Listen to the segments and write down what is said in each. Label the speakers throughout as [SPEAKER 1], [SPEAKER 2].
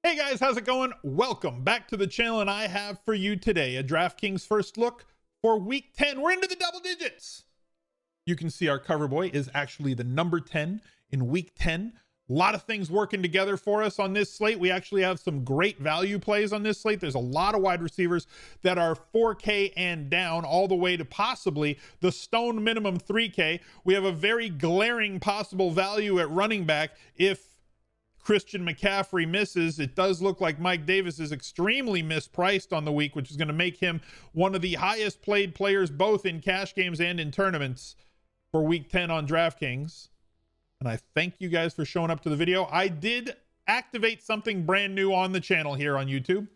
[SPEAKER 1] Hey guys, how's it going? Welcome back to the channel, and I have for you today a DraftKings first look for week 10. We're into the double digits. You can see our cover boy is actually the number 10 in week 10. A lot of things working together for us on this slate. We actually have some great value plays on this slate. There's a lot of wide receivers that are 4K and down, all the way to possibly the stone minimum 3K. We have a very glaring possible value at running back if Christian McCaffrey misses. It does look like Mike Davis is extremely mispriced on the week, which is going to make him one of the highest played players both in cash games and in tournaments for week 10 on DraftKings. And I thank you guys for showing up to the video. I did activate something brand new on the channel here on YouTube.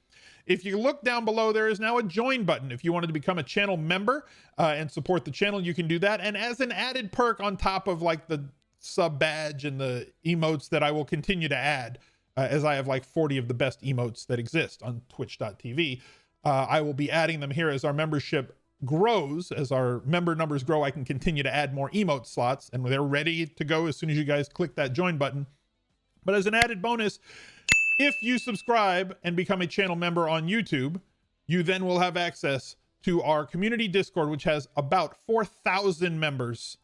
[SPEAKER 1] If you look down below, there is now a join button. If you wanted to become a channel member and support the channel, you can do that. And as an added perk on top of like the sub badge and the emotes that I will continue to add, as I have like 40 of the best emotes that exist on twitch.tv, I will be adding them here as our membership grows. As our member numbers grow, I can continue to add more emote slots, and they're ready to go as soon as you guys click that join button. But as an added bonus, if you subscribe and become a channel member on YouTube, you then will have access to our community Discord, which has about 4,000 members.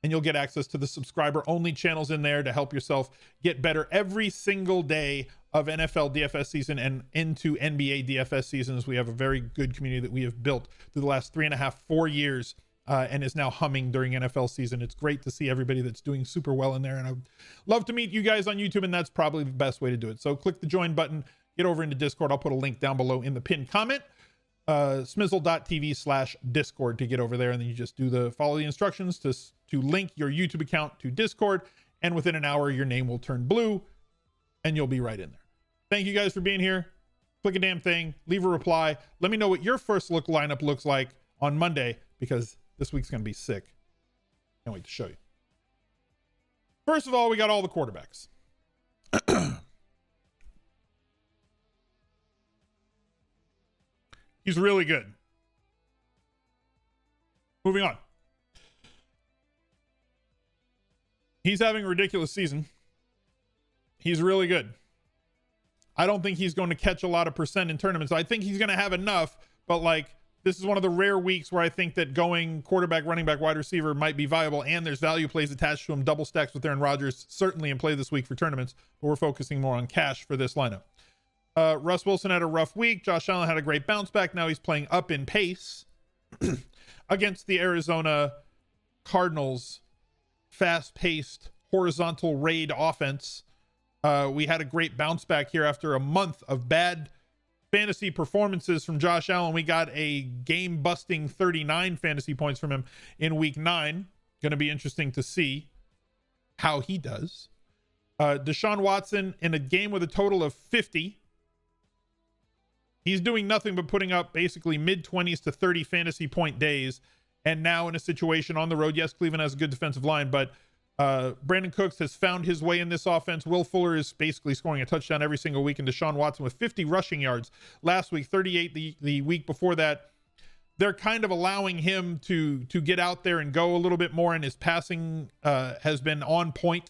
[SPEAKER 1] And you'll get access to the subscriber only channels in there to help yourself get better every single day of NFL DFS season and into NBA DFS seasons. We have a very good community that we have built through the last 3.5-4 years and is now humming during NFL season. It's great to see everybody that's doing super well in there. And I'd love to meet you guys on YouTube, and that's probably the best way to do it. So click the join button, get over into Discord. I'll put a link down below in the pinned comment. smizzle.tv/discord to get over there, and then you just follow the instructions to link your YouTube account to Discord, and within an hour your name will turn blue and you'll be right in there. Thank you guys for being here. Click a damn thing, leave a reply, let me know what your first look lineup looks like on Monday, because this week's gonna be sick. Can't wait to show you. First of all, we got all the quarterbacks. He's really good. Moving on. He's having a ridiculous season. He's really good. I don't think he's going to catch a lot of percent in tournaments. I think he's going to have enough, but like, this is one of the rare weeks where I think that going quarterback, running back, wide receiver might be viable, and there's value plays attached to him. Double stacks with Aaron Rodgers certainly in play this week for tournaments, but we're focusing more on cash for this lineup. Russ Wilson had a rough week. Josh Allen had a great bounce back. Now he's playing up in pace against the Arizona Cardinals fast-paced horizontal raid offense. We had a great bounce back here after a month of bad fantasy performances from Josh Allen. We got a game-busting 39 fantasy points from him in week 9. Going to be interesting to see how he does. Deshaun Watson in a game with a total of 50. He's doing nothing but putting up basically mid-20s to 30 fantasy point days. And now in a situation on the road, yes, Cleveland has a good defensive line, but Brandon Cooks has found his way in this offense. Will Fuller is basically scoring a touchdown every single week, and Deshaun Watson with 50 rushing yards last week, 38 the week before that. They're kind of allowing him to get out there and go a little bit more, and his passing has been on point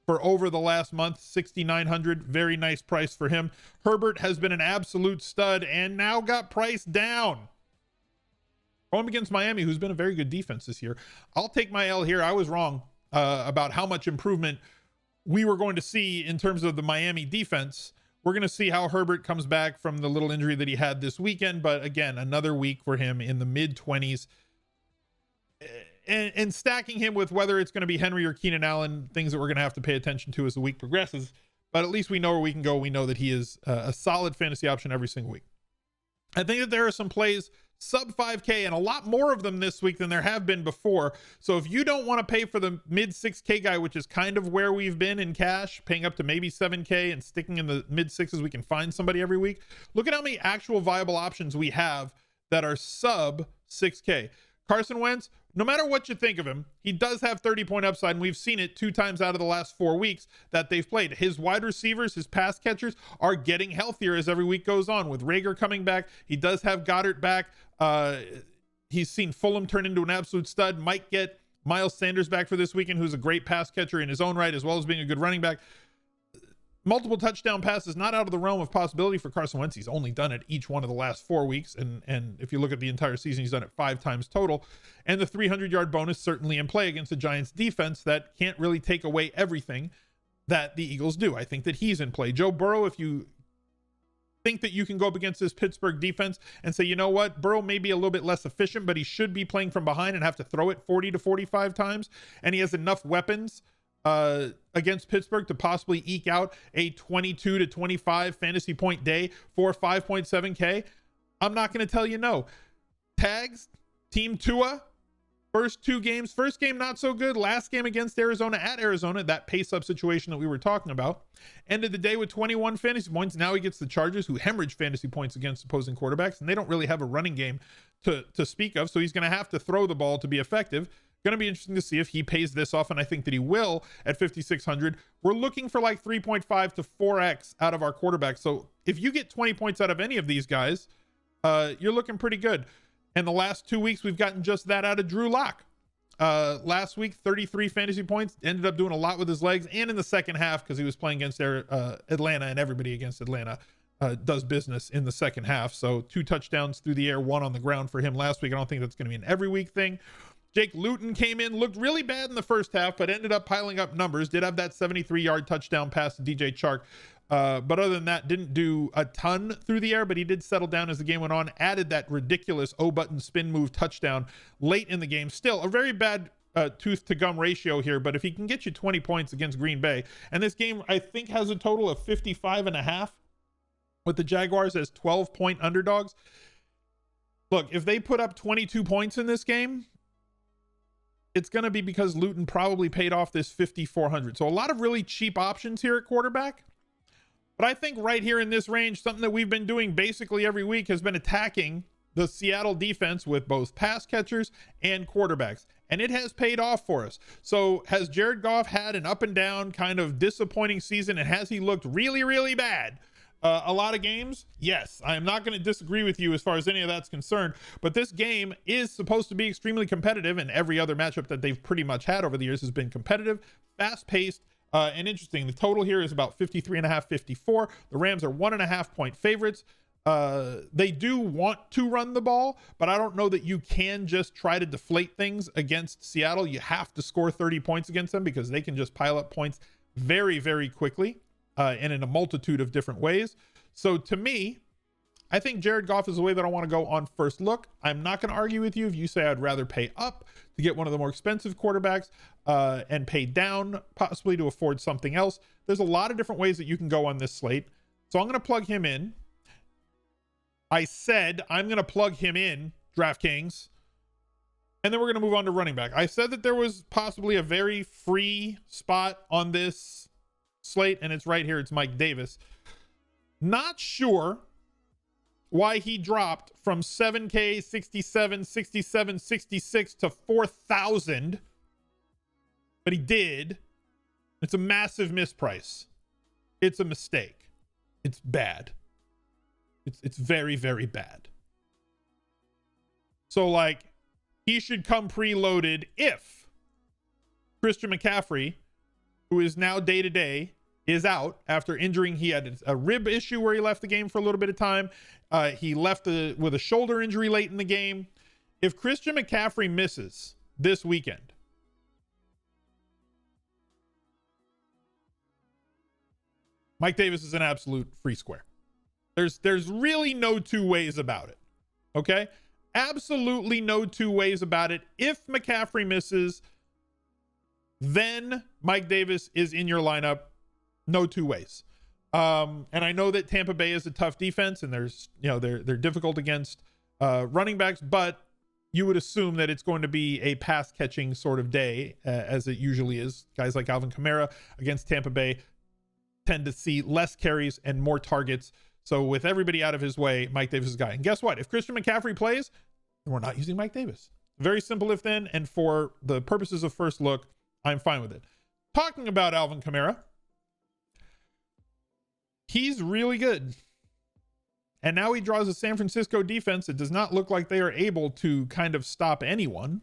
[SPEAKER 1] for over the last month. 6,900, very nice price for him. Herbert has been an absolute stud and now got priced down. Going against Miami, who's been a very good defense this year. I'll take my L here. I was wrong about how much improvement we were going to see in terms of the Miami defense. We're going to see how Herbert comes back from the little injury that he had this weekend. But again, another week for him in the mid-20s. And stacking him with whether it's going to be Henry or Keenan Allen, things that we're going to have to pay attention to as the week progresses. But at least we know where we can go. We know that he is a solid fantasy option every single week. I think that there are some plays sub 5K and a lot more of them this week than there have been before. So if you don't want to pay for the mid 6K guy, which is kind of where we've been in cash, paying up to maybe 7K and sticking in the mid 6s, we can find somebody every week. Look at how many actual viable options we have that are sub 6K. Carson Wentz, no matter what you think of him, he does have 30-point upside, and we've seen it 2 times out of the last 4 weeks that they've played. His wide receivers, his pass catchers are getting healthier as every week goes on. With REAGOR coming back, he does have Goddard back. He's seen Fulham turn into an absolute stud. Might get Miles Sanders back for this weekend, who's a great pass catcher in his own right, as well as being a good running back. Multiple touchdown passes not out of the realm of possibility for Carson Wentz. He's only done it each one of the last 4 weeks, and if you look at the entire season, he's done it 5 times total. And the 300-yard bonus certainly in play against the Giants defense that can't really take away everything that the Eagles do. I think that he's in play. Joe Burrow, if you think that you can go up against this Pittsburgh defense and say, you know what, Burrow may be a little bit less efficient, but he should be playing from behind and have to throw it 40 to 45 times, and he has enough weapons against Pittsburgh to possibly eke out a 22 to 25 fantasy point day for 5.7K. I'm not going to tell you no. Tags, Team Tua, first 2 games. First game, not so good. Last game against Arizona at Arizona, that pace-up situation that we were talking about. Ended the day with 21 fantasy points. Now he gets the Chargers, who hemorrhage fantasy points against opposing quarterbacks, and they don't really have a running game to speak of, so he's going to have to throw the ball to be effective. Going to be interesting to see if he pays this off, and I think that he will at 5,600. We're looking for like 3.5 to 4x out of our quarterbacks. So if you get 20 points out of any of these guys, you're looking pretty good. And the last 2 weeks, we've gotten just that out of Drew Lock. Last week, 33 fantasy points, ended up doing a lot with his legs, and in the second half, because he was playing against Atlanta, and everybody against Atlanta does business in the second half. So 2 touchdowns through the air, 1 on the ground for him last week. I don't think that's going to be an every week thing. Jake Luton came in, looked really bad in the first half, but ended up piling up numbers. Did have that 73-yard touchdown pass to DJ Chark. But other than that, didn't do a ton through the air, but he did settle down as the game went on. Added that ridiculous O-button spin move touchdown late in the game. Still a very bad tooth to gum ratio here, but if he can get you 20 points against Green Bay, and this game I think has a total of 55.5 with the Jaguars as 12-point underdogs. Look, if they put up 22 points in this game, it's going to be because Luton probably paid off this 5,400. So a lot of really cheap options here at quarterback. But I think right here in this range, something that we've been doing basically every week has been attacking the Seattle defense with both pass catchers and quarterbacks. And it has paid off for us. So has Jared Goff had an up and down kind of disappointing season? And has he looked really, really bad? A lot of games? Yes. I am not going to disagree with you as far as any of that's concerned, but this game is supposed to be extremely competitive, and every other matchup that they've pretty much had over the years has been competitive, fast-paced, and interesting. The total here is about 53.5, 54. The Rams are 1.5 point favorites. They do want to run the ball, but I don't know that you can just try to deflate things against Seattle. You have to score 30 points against them because they can just pile up points very, very quickly. And in a multitude of different ways. So to me, I think Jared Goff is the way that I want to go on first look. I'm not going to argue with you if you say I'd rather pay up to get one of the more expensive quarterbacks and pay down possibly to afford something else. There's a lot of different ways that you can go on this slate. So I'm going to plug him in. I said I'm going to plug him in, DraftKings, and then we're going to move on to running back. I said that there was possibly a very free spot on this slate, and it's right here. It's Mike Davis. Not sure why he dropped from 7K, 67, 67, 66 to 4,000, but he did. It's a massive misprice. It's a mistake. It's bad. It's very, very bad. So like, he should come preloaded if Christian McCaffrey, who is now day-to-day, is out after injuring. He had a rib issue where he left the game for a little bit of time. He left with a shoulder injury late in the game. If Christian McCaffrey misses this weekend, Mike Davis is an absolute free square. There's really no two ways about it. Okay? Absolutely no two ways about it. If McCaffrey misses, then Mike Davis is in your lineup. No two ways. And I know that Tampa Bay is a tough defense, and they're difficult against running backs, but you would assume that it's going to be a pass catching sort of day, as it usually is. Guys like Alvin KAMARA against Tampa Bay tend to see less carries and more targets. So with everybody out of his way, Mike Davis is the guy. And guess what? If Christian McCaffrey plays, then we're not using Mike Davis. Very simple if then, and for the purposes of first look, I'm fine with it. Talking about Alvin KAMARA, he's really good. And now he draws a San Francisco defense that does not look like they are able to kind of stop anyone.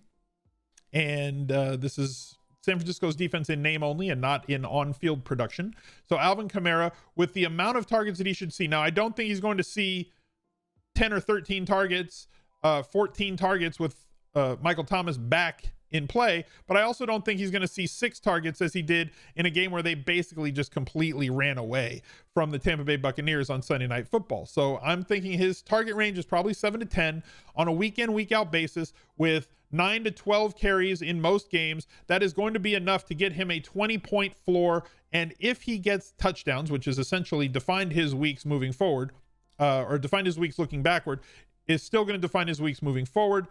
[SPEAKER 1] And this is San Francisco's defense in name only and not in on-field production. So Alvin Kamara, with the amount of targets that he should see. Now, I don't think he's going to see 10 or 13 targets, 14 targets with Michael Thomas back in play, but I also don't think he's going to see 6 targets as he did in a game where they basically just completely ran away from the Tampa Bay Buccaneers on Sunday Night Football. So I'm thinking his target range is probably 7 to 10 on a week in, week out basis with 9 to 12 carries in most games. That is going to be enough to get him a 20-point floor. And if he gets touchdowns, which is essentially defined his weeks moving forward, or defined his weeks looking backward, is still going to define his weeks moving forward.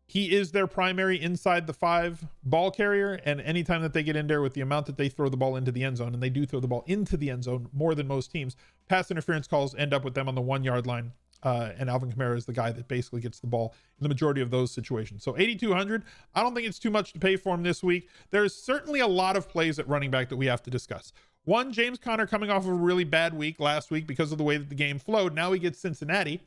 [SPEAKER 1] He is their primary inside the 5 ball carrier, and anytime that they get in there with the amount that they throw the ball into the end zone, and they do throw the ball into the end zone more than most teams, pass interference calls end up with them on the 1-yard line, and Alvin Kamara is the guy that basically gets the ball in the majority of those situations. So 8,200, I don't think it's too much to pay for him this week. There's certainly a lot of plays at running back that we have to discuss. One, James Conner coming off of a really bad week last week because of the way that the game flowed. Now he gets Cincinnati.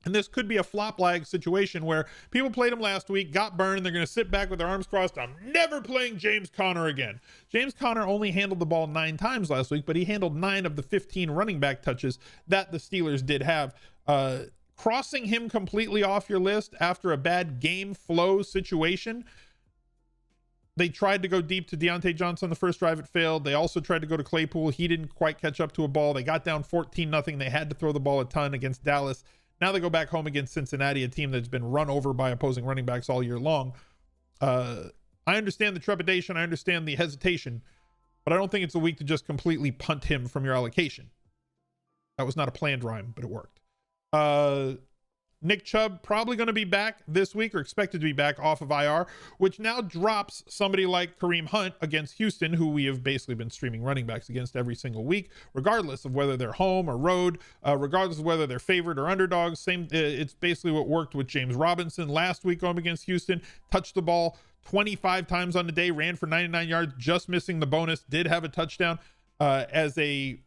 [SPEAKER 1] And this could be a flop lag situation where people played him last week, got burned, and they're going to sit back with their arms crossed. I'm never playing James Conner again. James Conner only handled the ball 9 times last week, but he handled 9 of the 15 running back touches that the Steelers did have. Crossing him completely off your list after a bad game flow situation. They tried to go deep to Deontay Johnson on the first drive. It failed. They also tried to go to Claypool. He didn't quite catch up to a ball. They got down 14-0. They had to throw the ball a ton against Dallas. Now they go back home against Cincinnati, a team that's been run over by opposing running backs all year long. I understand the trepidation. I understand the hesitation, but I don't think it's a week to just completely punt him from your allocation. That was not a planned rhyme, but it worked. Nick Chubb probably going to be back this week, or expected to be back off of IR, which now drops somebody like Kareem Hunt against Houston, who we have basically been streaming running backs against every single week, regardless of whether they're home or road, regardless of whether they're favored or underdogs. It's basically what worked with James Robinson last week going against Houston. Touched the ball 25 times on the day, ran for 99 yards, just missing the bonus, did have a touchdown as an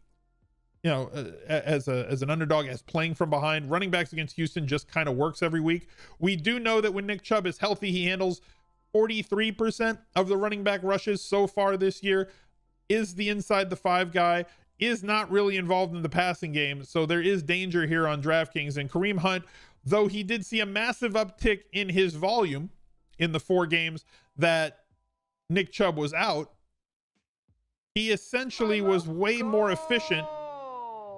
[SPEAKER 1] underdog, as playing from behind. Running backs against Houston just kind of works every week. We do know that when Nick Chubb is healthy, he handles 43% of the running back rushes so far this year, is the inside the 5 guy, is not really involved in the passing game. So there is danger here on DraftKings. And Kareem Hunt, though he did see a massive uptick in his volume in the 4 games that Nick Chubb was out, he essentially was way more efficient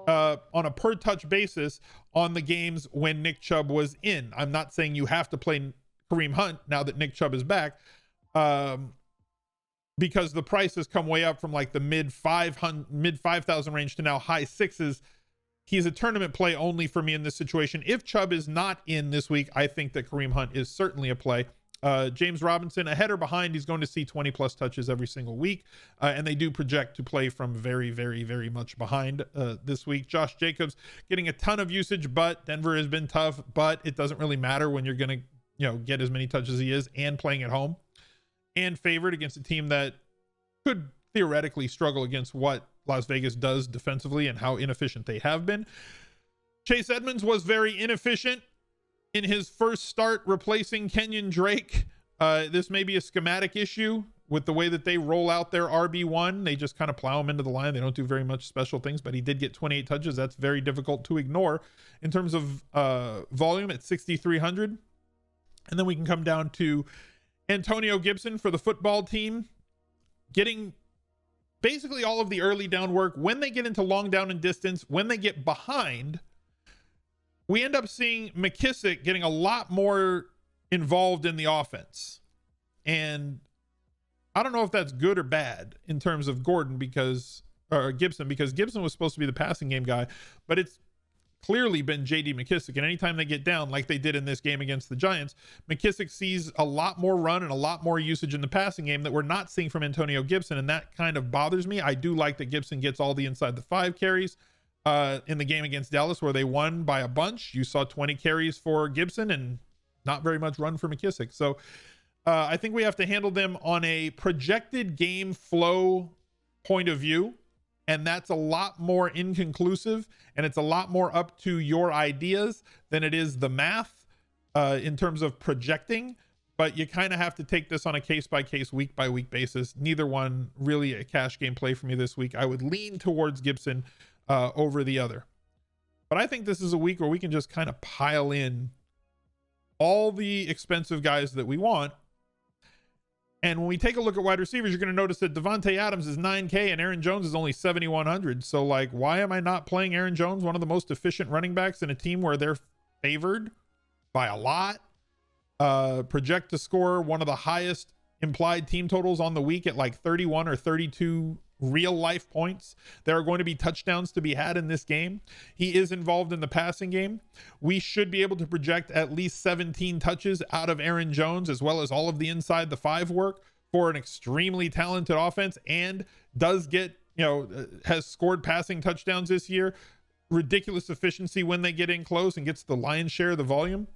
[SPEAKER 1] on a per touch basis on the games when Nick Chubb was in. I'm not saying you have to play Kareem Hunt now that Nick Chubb is back, because the price has come way up from like the mid 5,000 range to now high 6s. He's a tournament play only for me in this situation. If Chubb is not in this week, I think that Kareem Hunt is certainly a play. James Robinson, ahead or behind, he's going to see 20 plus touches every single week, and they do project to play from very, very, very much behind this week. Josh Jacobs getting a ton of usage, but Denver has been tough, but it doesn't really matter when you're going to get as many touches as he is, and playing at home and favored against a team that could theoretically struggle against what Las Vegas does defensively and how inefficient they have been. Chase Edmonds was very inefficient in his first start replacing Kenyon Drake. This may be a schematic issue with the way that they roll out their RB1. They just kind of plow him into the line. They don't do very much special things, but he did get 28 touches. That's very difficult to ignore in terms of volume at 6,300. And then we can come down to Antonio Gibson for the football team, getting basically all of the early down work. When they get into long down and distance, when they get behind, we end up seeing McKissick getting a lot more involved in the offense. And I don't know if that's good or bad in terms of Gibson, because Gibson was supposed to be the passing game guy, but it's clearly been JD McKissick. And anytime they get down, like they did in this game against the Giants, McKissick sees a lot more run and a lot more usage in the passing game that we're not seeing from Antonio Gibson. And that kind of bothers me. I do like that Gibson gets all the inside the 5 carries. In the game against Dallas, where they won by a bunch, you saw 20 carries for Gibson and not very much run for McKissick. So I think we have to handle them on a projected game flow point of view, and that's a lot more inconclusive, and it's a lot more up to your ideas than it is the math in terms of projecting. but you kind of have to take this on a case-by-case, week-by-week basis. Neither one really a cash game play for me this week. I would lean towards Gibson over the other. But I think this is a week where we can just kind of pile in all the expensive guys that we want. And when we take a look at wide receivers, you're going to notice that Davante Adams is 9K and Aaron Jones is only 7,100. So, like, why am I not playing Aaron Jones, one of the most efficient running backs in a team where they're favored by a lot? Project to score one of the highest implied team totals on the week at like 31 or 32 real life points. There are going to be touchdowns to be had in this game. He is involved in the passing game. We should be able to project at least 17 touches out of Aaron Jones, as well as all of the inside the 5 work for an extremely talented offense, and does get, has scored passing touchdowns this year. Ridiculous efficiency when they get in close and gets the lion's share of the volume.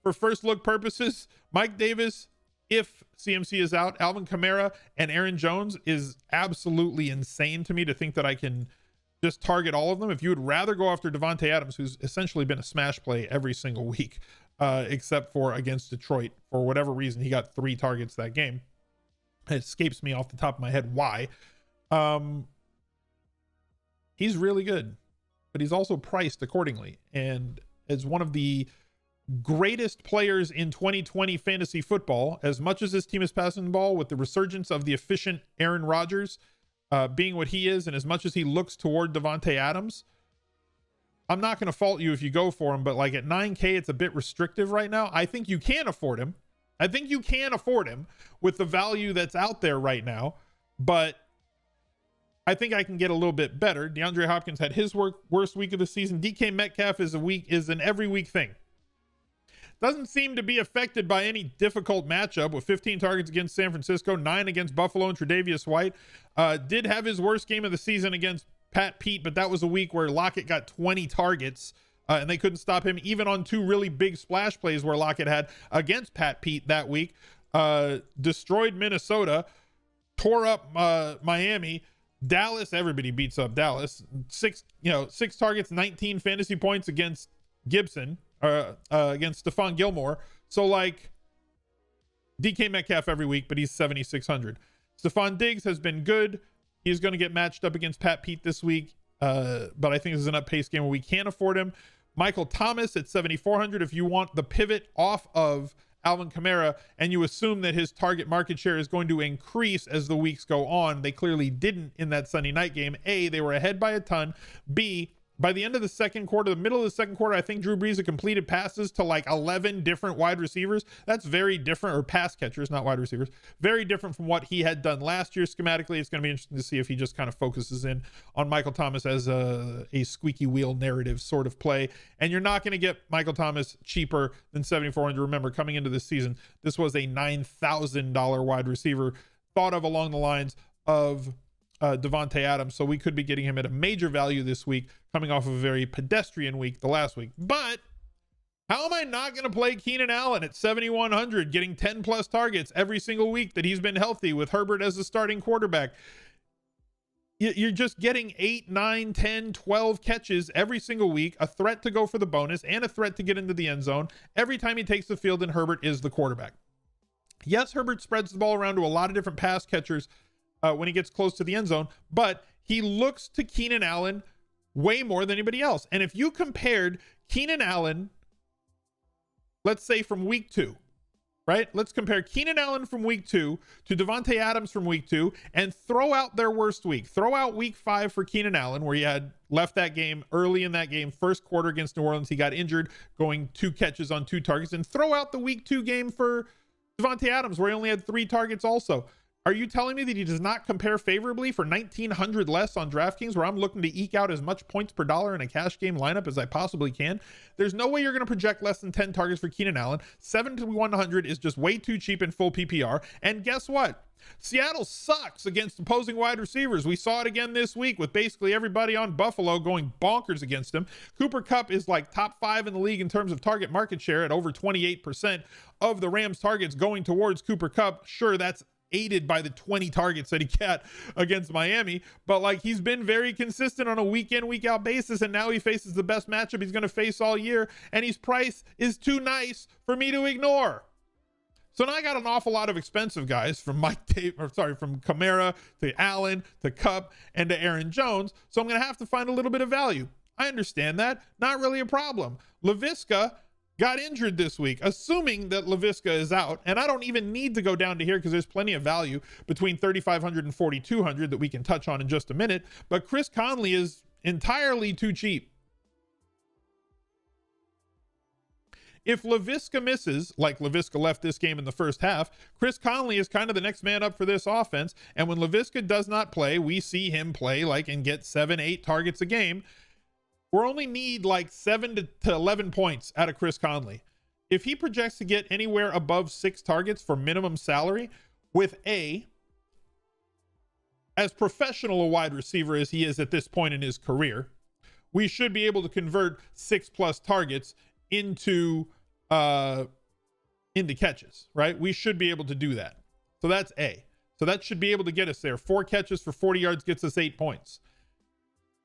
[SPEAKER 1] For first look purposes, Mike Davis, if CMC is out, Alvin KAMARA and Aaron Jones is absolutely insane to me to think that I can just target all of them. If you would rather go after Davante Adams, who's essentially been a smash play every single week, except for against Detroit, for whatever reason, he got 3 targets that game. It escapes me off the top of my head why. He's really good, but he's also priced accordingly. And as one of the greatest players in 2020 fantasy football, as much as this team is passing the ball, with the resurgence of the efficient Aaron Rodgers being what he is, and as much as he looks toward Davante Adams, I'm not going to fault you if you go for him, but like at 9K, it's a bit restrictive right now. I think you can afford him. I think you can afford him with the value that's out there right now, but I think I can get a little bit better. DeAndre Hopkins had his worst week of the season. DK Metcalf is an every week thing. Doesn't seem to be affected by any difficult matchup, with 15 targets against San Francisco, 9 against Buffalo and Tre'Davious White. Did have his worst game of the season against Pat Pete, but that was a week where Lockett got 20 targets and they couldn't stop him, even on 2 really big splash plays where Lockett had against Pat Pete that week. Destroyed Minnesota, tore up Miami. Dallas, everybody beats up Dallas. 6 targets, 19 fantasy points against Gibson. Against Stephon Gilmore. So like DK Metcalf every week, but he's 7,600. Stephon Diggs has been good. He's going to get matched up against Pat Pete this week. But I think this is an up-pace game where we can't afford him. Michael Thomas at 7,400. If you want the pivot off of Alvin KAMARA and you assume that his target market share is going to increase as the weeks go on, they clearly didn't in that Sunday night game. A, they were ahead by a ton. B, by the end of the second quarter, the middle of the second quarter, I think Drew Brees had completed passes to like 11 different wide receivers. That's very different, or pass catchers, not wide receivers. Very different from what he had done last year schematically. It's going to be interesting to see if he just kind of focuses in on Michael Thomas as a squeaky wheel narrative sort of play. And you're not going to get Michael Thomas cheaper than 7,400. Remember, coming into this season, this was a $9,000 wide receiver, thought of along the lines of Davante Adams, so we could be getting him at a major value this week, coming off of a very pedestrian week the last week. But how am I not going to play Keenan Allen at 7,100, getting 10 plus targets every single week that he's been healthy, with Herbert as the starting quarterback? You're just getting 8, 9, 10, 12 catches every single week, a threat to go for the bonus and a threat to get into the end zone every time he takes the field, and Herbert is the quarterback. Yes, Herbert spreads the ball around to a lot of different pass catchers when he gets close to the end zone, but he looks to Keenan Allen way more than anybody else. And if you compared Keenan Allen, let's say from week 2, right? Let's compare Keenan Allen from week 2 to Davante Adams from week 2 and throw out their worst week. Throw out week 5 for Keenan Allen, where he had left that game early in that game, first quarter against New Orleans. He got injured going 2 catches on 2 targets, and throw out the week 2 game for Davante Adams, where he only had 3 targets also. Are you telling me that he does not compare favorably for 1,900 less on DraftKings, where I'm looking to eke out as much points per dollar in a cash game lineup as I possibly can? There's no way you're going to project less than 10 targets for Keenan Allen. 7,100 is just way too cheap in full PPR. And guess what? Seattle sucks against opposing wide receivers. We saw it again this week with basically everybody on Buffalo going bonkers against him. Cooper Kupp is like top 5 in the league in terms of target market share at over 28% of the Rams targets going towards Cooper Kupp. Sure, that's aided by the 20 targets that he got against Miami, but like, he's been very consistent on a week in, week out basis, and now he faces the best matchup he's going to face all year, and his price is too nice for me to ignore. So now I got an awful lot of expensive guys from from KAMARA to Allen to Cup and to Aaron Jones. So I'm going to have to find a little bit of value. I understand that. Not really a problem. Laviska got injured this week, assuming that Laviska is out. And I don't even need to go down to here because there's plenty of value between 3,500 and 4,200 that we can touch on in just a minute. But Chris Conley is entirely too cheap. If Laviska misses, like Laviska left this game in the first half, Chris Conley is kind of the next man up for this offense. And when Laviska does not play, we see him play like and get 7-8 targets a game. We're only need like 7 to 11 points out of Chris Conley. If he projects to get anywhere above 6 targets for minimum salary with as professional a wide receiver as he is at this point in his career, we should be able to convert 6+ targets into catches, right? We should be able to do that. So that's A. So that should be able to get us there. 4 catches for 40 yards gets us 8 points.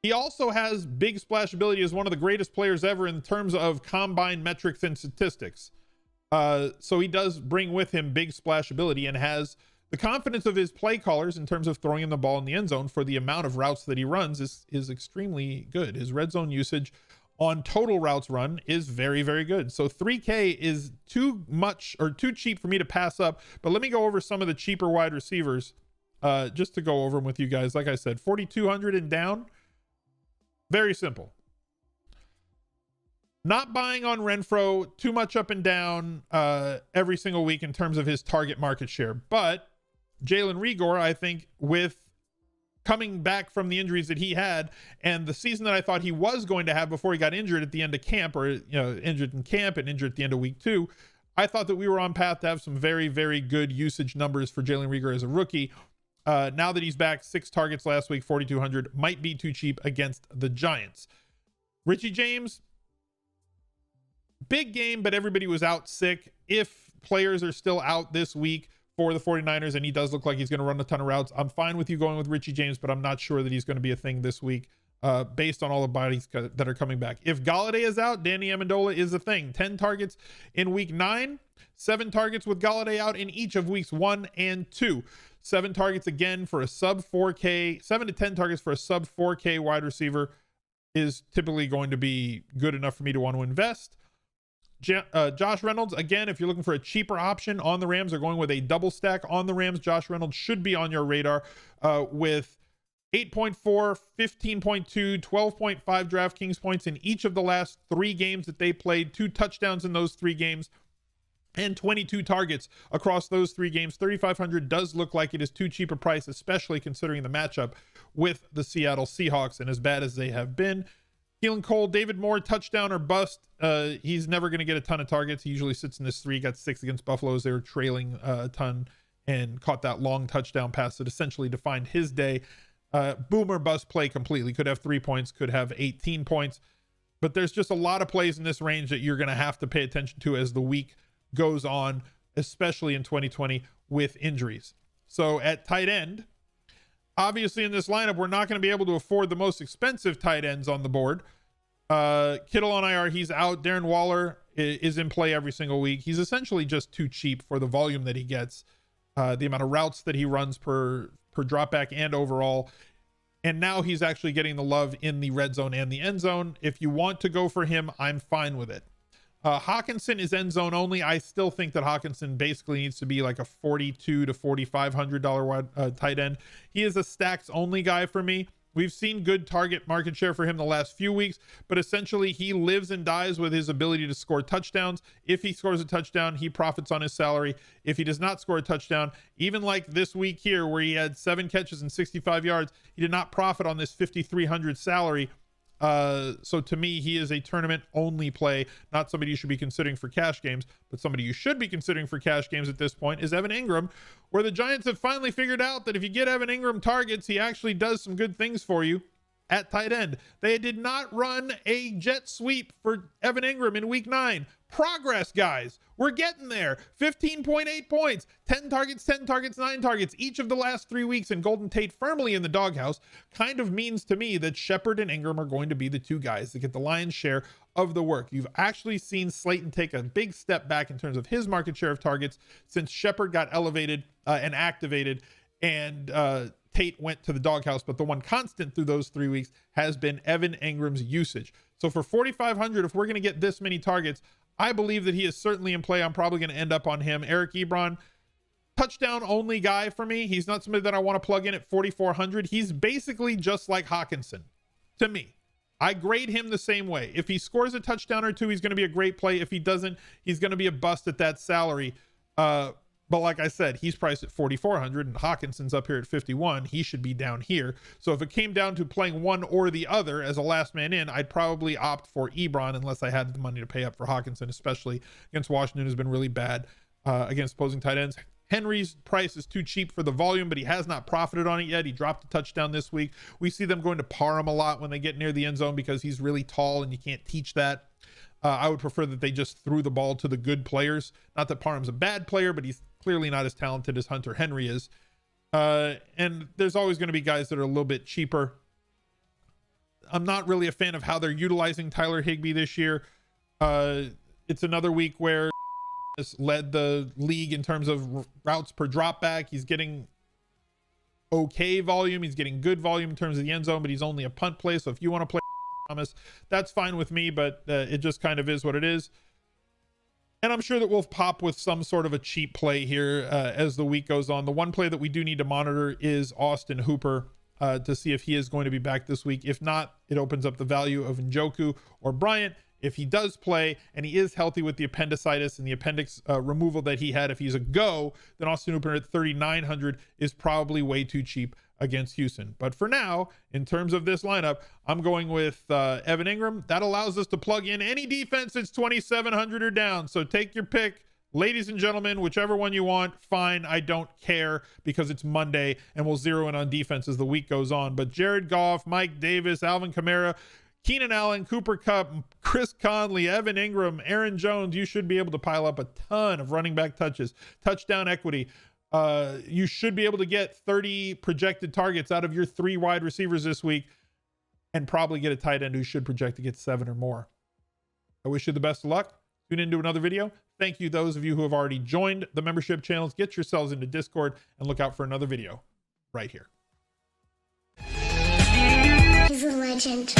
[SPEAKER 1] He also has big splash ability as one of the greatest players ever in terms of combine metrics and statistics. So he does bring with him big splash ability and has the confidence of his play callers in terms of throwing him the ball in the end zone for the amount of routes that he runs is extremely good. His red zone usage on total routes run is very, very good. So 3K is too much or too cheap for me to pass up. But let me go over some of the cheaper wide receivers just to go over them with you guys. Like I said, 4,200 and down. Very simple. Not buying on Renfrow, too much up and down every single week in terms of his target market share. But JALEN REAGOR, I think, with coming back from the injuries that he had and the season that I thought he was going to have before he got injured at the end of camp, or injured in camp and injured at the end of week 2, I thought that we were on path to have some very, very good usage numbers for JALEN REAGOR as a rookie. Now that he's back, 6 targets last week, 4,200 might be too cheap against the Giants. Richie James, big game, but everybody was out sick. If players are still out this week for the 49ers and he does look like he's going to run a ton of routes, I'm fine with you going with Richie James, but I'm not sure that he's going to be a thing this week based on all the bodies that are coming back. If Golladay is out, Danny Amendola is a thing. 10 targets in week 9, 7 targets with Golladay out in each of weeks 1 and 2. 7 targets again for a sub 4K, 7 to 10 targets for a sub 4K wide receiver is typically going to be good enough for me to want to invest. Josh Reynolds, again, if you're looking for a cheaper option on the Rams or going with a double stack on the Rams, Josh Reynolds should be on your radar with 8.4, 15.2, 12.5 DraftKings points in each of the last 3 games that they played, 2 touchdowns in those 3 games, and 22 targets across those 3 games. 3,500 does look like it is too cheap a price, especially considering the matchup with the Seattle Seahawks and as bad as they have been. Keelan Cole, David Moore, touchdown or bust. He's never going to get a ton of targets. He usually sits in this 3, got 6 against Buffalo as they were trailing a ton and caught that long touchdown pass that essentially defined his day. Boomer bust play completely. Could have 3 points, could have 18 points. But there's just a lot of plays in this range that you're going to have to pay attention to as the week goes on, especially in 2020 with injuries. So at tight end, obviously in this lineup, we're not going to be able to afford the most expensive tight ends on the board. Kittle on IR, he's out. Darren Waller is in play every single week. He's essentially just too cheap for the volume that he gets, the amount of routes that he runs per dropback and overall. And now he's actually getting the love in the red zone and the end zone. If you want to go for him, I'm fine with it. Hawkinson is end zone only. I still think that Hawkinson basically needs to be like a $4,200 to $4,500 tight end. He is a stacks only guy for me. We've seen good target market share for him the last few weeks, but essentially he lives and dies with his ability to score touchdowns. If he scores a touchdown, he profits on his salary. If he does not score a touchdown, even like this week here where he had 7 catches and 65 yards, he did not profit on this $5,300 salary. So to me, he is a tournament only play, not somebody you should be considering for cash games, but somebody you should be considering for cash games at this point is Evan Engram, where the Giants have finally figured out that if you get Evan Engram targets, he actually does some good things for you. at tight end. They did not run a jet sweep for Evan Engram in week 9. Progress, guys. We're getting there. 15.8 points, 10 targets, 9 targets each of the last 3 weeks, and Golden Tate firmly in the doghouse kind of means to me that Shepard and Engram are going to be the two guys that get the lion's share of the work. You've actually seen Slayton take a big step back in terms of his market share of targets since Shepard got elevated and activated, and Tate went to the doghouse. But the one constant through those 3 weeks has been Evan Engram's usage. So for 4,500, if we're going to get this many targets, I believe that he is certainly in play. I'm probably going to end up on him. Eric Ebron, touchdown only guy for me. He's not somebody that I want to plug in at 4,400. He's basically just like Hawkinson to me. I grade him the same way. If he scores a touchdown or two, he's going to be a great play. If he doesn't, he's going to be a bust at that salary. But like I said, he's priced at 4,400 and Hawkinson's up here at 51. He should be down here. So if it came down to playing one or the other as a last man in, I'd probably opt for Ebron unless I had the money to pay up for Hawkinson, especially against Washington, who's been really bad against opposing tight ends. Henry's price is too cheap for the volume, but he has not profited on it yet. He dropped a touchdown this week. We see them going to Parham a lot when they get near the end zone because he's really tall and you can't teach that. I would prefer that they just threw the ball to the good players. Not that Parham's a bad player, but he's clearly not as talented as Hunter Henry is. And there's always going to be guys that are a little bit cheaper. I'm not really a fan of how they're utilizing Tyler Higbee this year. It's another week where has led the league in terms of routes per drop back. He's getting okay volume. He's getting good volume in terms of the end zone, but he's only a punt play. So if you want to play Thomas, that's fine with me, but it just kind of is what it is. And I'm sure that we'll pop with some sort of a cheap play here as the week goes on. The one play that we do need to monitor is Austin Hooper to see if he is going to be back this week. If not, it opens up the value of Njoku or Bryant. If he does play and he is healthy with the appendicitis and the appendix removal that he had, if he's a go, then Austin Hooper at 3,900 is probably way too cheap against Houston. But for now, in terms of this lineup, I'm going with Evan Engram. That allows us to plug in any defense that's 2,700 or down. So take your pick, ladies and gentlemen, whichever one you want. Fine, I don't care because it's Monday and we'll zero in on defense as the week goes on. But Jared Goff, Mike Davis, Alvin Kamara, Keenan Allen, Cooper Kupp, Chris Conley, Evan Engram, Aaron Jones, you should be able to pile up a ton of running back touches, touchdown equity. You should be able to get 30 projected targets out of your 3 wide receivers this week and probably get a tight end who should project to get 7 or more. I wish you the best of luck. Tune into another video. Thank you, those of you who have already joined the membership channels. Get yourselves into Discord and look out for another video right here.
[SPEAKER 2] He's a legend.